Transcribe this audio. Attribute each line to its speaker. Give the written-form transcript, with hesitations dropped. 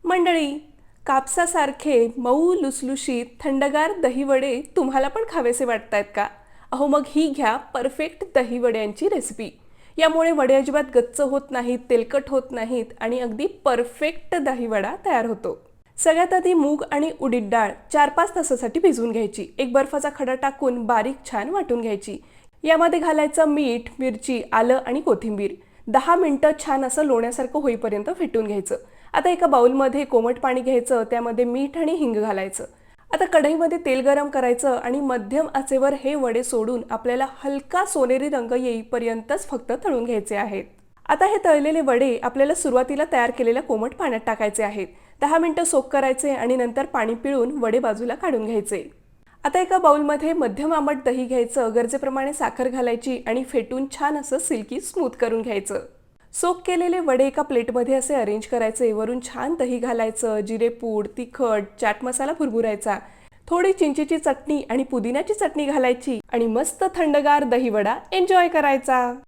Speaker 1: मंडळी, कापसासारखे मऊ लुसलुशीत थंडगार दहीवडे तुम्हाला पण खावेसे वाटतायत का? अहो मग ही घ्या परफेक्ट दहीवड्यांची रेसिपी. यामुळे वडे अजिबात गच्च होत नाहीत, तेलकट होत नाहीत आणि अगदी परफेक्ट दहीवडा तयार होतो. सगळ्यात आधी मूग आणि उडीद डाळ 4-5 तासासाठी भिजवून घ्यायची. एक बर्फाचा खडा टाकून बारीक छान वाटून घ्यायची. यामध्ये घालायचं मीठ, मिरची, आलं आणि कोथिंबीर. 10 मिनिटं छान असं लोण्यासारखं होईपर्यंत फेटून घ्यायचं. आता एका बाउलमध्ये कोमट पाणी घ्यायचं, त्यामध्ये मीठ आणि हिंग घालायचं. आता कढईमध्ये तेल गरम करायचं आणि मध्यम आचेवर हे वडे सोडून आपल्याला हलका सोनेरी रंग येईपर्यंतच फक्त तळून घ्यायचे आहेत. आता हे तळलेले वडे आपल्याला सुरुवातीला तयार केलेल्या कोमट पाण्यात टाकायचे आहेत. 10 मिनिटं सोक करायचे आणि नंतर पाणी पिळून वडे बाजूला काढून घ्यायचे. आता एका बाउलमध्ये मध्यम आंबट दही घ्यायचं, गरजेप्रमाणे साखर घालायची आणि फेटून छान असं सिल्की स्मूथ करून घ्यायचं. सोक केलेले वडे एका प्लेटमध्ये असे अरेंज करायचे. वरून छान दही घालायचं, जिरेपूड, तिखट, चाट मसाला भुरभुरायचा, थोडी चिंचेची चटणी आणि पुदिन्याची चटणी घालायची आणि मस्त थंडगार दहीवडा एन्जॉय करायचा.